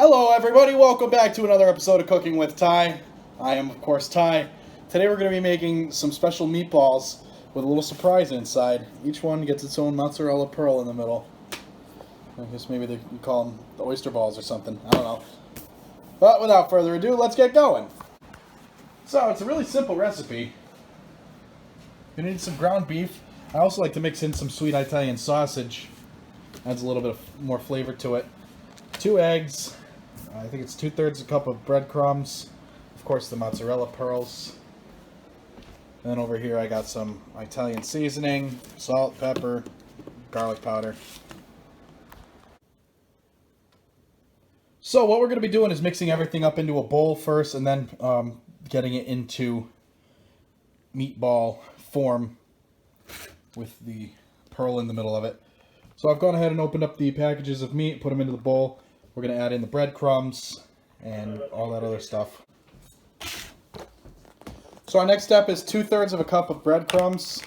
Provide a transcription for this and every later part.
Hello everybody, welcome back to another episode of Cooking with Ty. I am of course Ty. Today we're going to be making some special meatballs with a little surprise inside. Each one gets its own mozzarella pearl in the middle. I guess maybe they can call them the oyster balls or something, I don't know. But without further ado, let's get going. So it's a really simple recipe. You need some ground beef. I also like to mix in some sweet Italian sausage. Adds a little bit more flavor to it. 2 eggs. I think it's 2/3 a cup of breadcrumbs. Of course, the mozzarella pearls. And then over here I got some Italian seasoning, salt, pepper, garlic powder. So what we're going to be doing is mixing everything up into a bowl first and then getting it into meatball form with the pearl in the middle of it. So I've gone ahead and opened up the packages of meat, put them into the bowl. We're going to add in the breadcrumbs and all that other stuff. So our next step is 2/3 of a cup of breadcrumbs.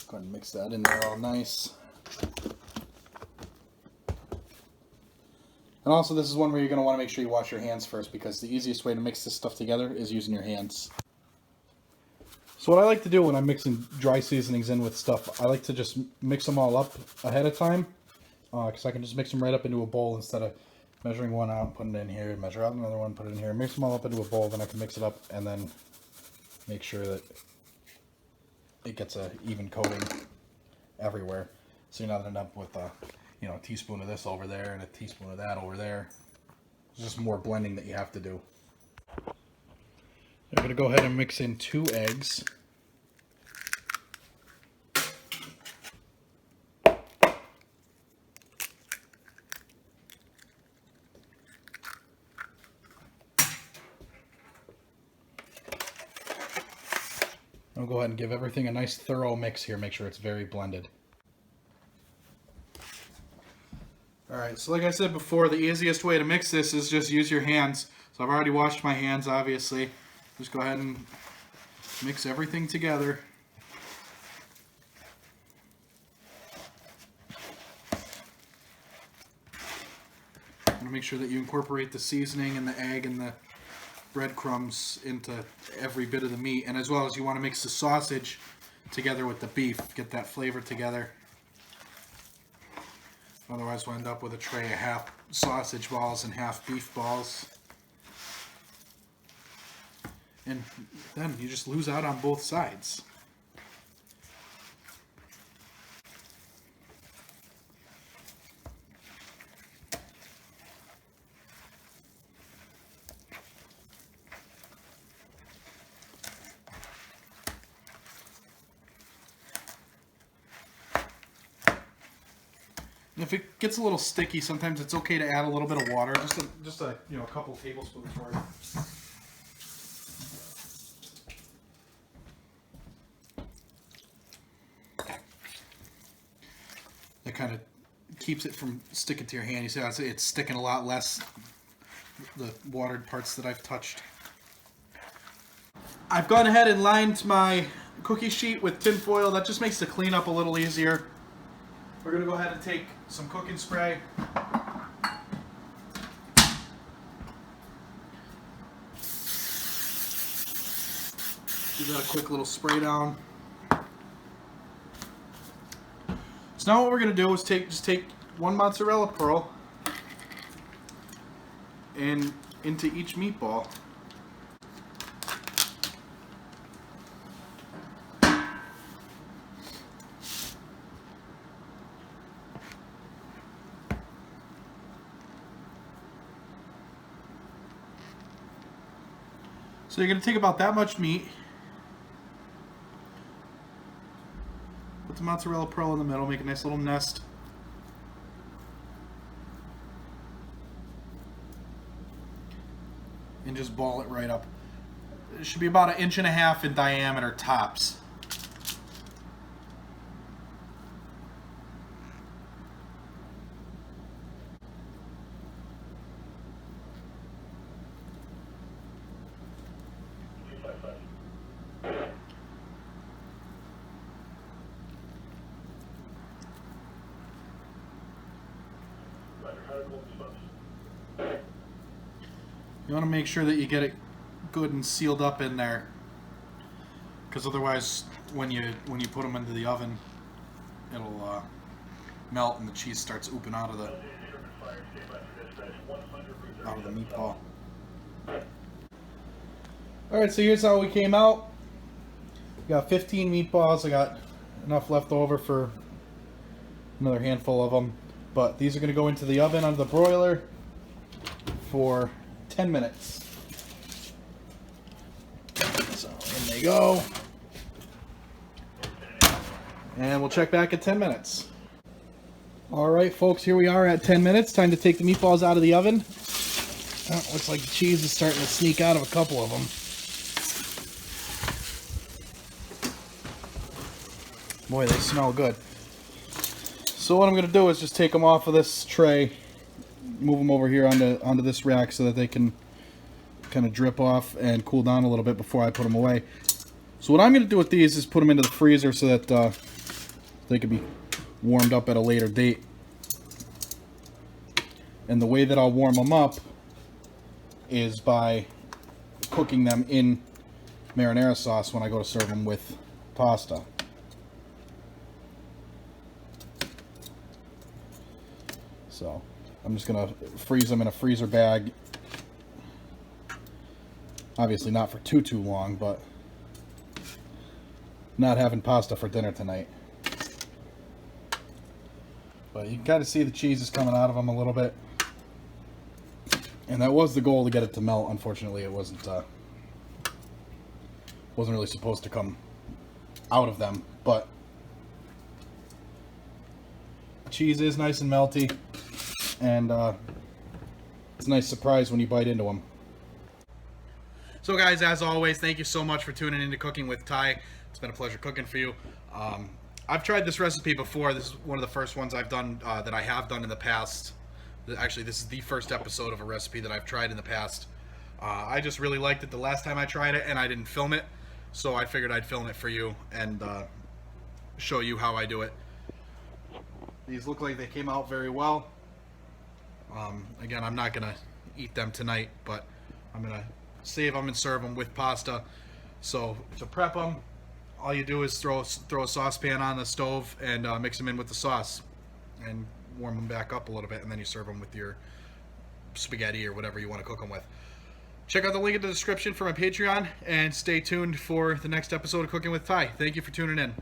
Go ahead and mix that in there all nice. And also this is one where you're going to want to make sure you wash your hands first, because the easiest way to mix this stuff together is using your hands. So what I like to do when I'm mixing dry seasonings in with stuff, I like to just mix them all up ahead of time, because I can just mix them right up into a bowl instead of measuring one out, putting it in here, measure out another one, put it in here, mix them all up into a bowl. Then I can mix it up and then make sure that it gets a even coating everywhere, so you're not end up with a teaspoon of this over there and a teaspoon of that over there. It's just more blending that you have to do. I'm going to go ahead and mix in 2 eggs. I'll go ahead and give everything a nice thorough mix here, make sure it's very blended. Alright, so like I said before, the easiest way to mix this is just use your hands. So I've already washed my hands, obviously. Just go ahead and mix everything together. And make sure that you incorporate the seasoning and the egg and the breadcrumbs into every bit of the meat. And as well as you want to mix the sausage together with the beef, get that flavor together. Otherwise we'll end up with a tray of half sausage balls and half beef balls. And then you just lose out on both sides. If it gets a little sticky, sometimes it's okay to add a little bit of water, just a couple tablespoons worth. That kind of keeps it from sticking to your hand. You see how it's sticking a lot less, the watered parts that I've touched. I've gone ahead and lined my cookie sheet with tin foil. That just makes the cleanup a little easier. We're going to go ahead and take some cooking spray. Give that a quick little spray down. So now what we're going to do is just take 1 mozzarella pearl and into each meatball. So you're going to take about that much meat, put the mozzarella pearl in the middle, make a nice little nest. And just ball it right up. It should be about 1.5 inches in diameter tops. You want to make sure that you get it good and sealed up in there, because otherwise, when you put them into the oven, it'll melt and the cheese starts ooping out of the meatball. All right, so here's how we came out. We got 15 meatballs. I got enough left over for another handful of them, but these are going to go into the oven under the broiler for 10 minutes. So in they go. And we'll check back at 10 minutes. Alright folks, here we are at 10 minutes. Time to take the meatballs out of the oven. Oh, looks like the cheese is starting to sneak out of a couple of them. Boy, they smell good. So what I'm going to do is just take them off of this tray, move them over here onto this rack so that they can kind of drip off and cool down a little bit before I put them away. So what I'm going to do with these is put them into the freezer so that they can be warmed up at a later date. And the way that I'll warm them up is by cooking them in marinara sauce when I go to serve them with pasta. So I'm just going to freeze them in a freezer bag. Obviously not for too long, but not having pasta for dinner tonight. But you can kind of see the cheese is coming out of them a little bit. And that was the goal, to get it to melt. Unfortunately, it wasn't really supposed to come out of them, but cheese is nice and melty, and it's a nice surprise when you bite into them. So guys, as always, thank you so much for tuning in to Cooking with Ty. It's been a pleasure cooking for you. I've tried this recipe before. This is one of the first ones I've done that I have done in the past. Actually, this is the first episode of a recipe that I've tried in the past. I just really liked it the last time I tried it, and I didn't film it, so I figured I'd film it for you and show you how I do it. These look like they came out very well. Again, I'm not gonna eat them tonight, but I'm gonna save them and serve them with pasta. So to prep them, all you do is throw a saucepan on the stove and mix them in with the sauce and warm them back up a little bit, and then you serve them with your spaghetti or whatever you want to cook them with. Check out the link in the description for my Patreon, and stay tuned for the next episode of Cooking with Ty. Thank you for tuning in.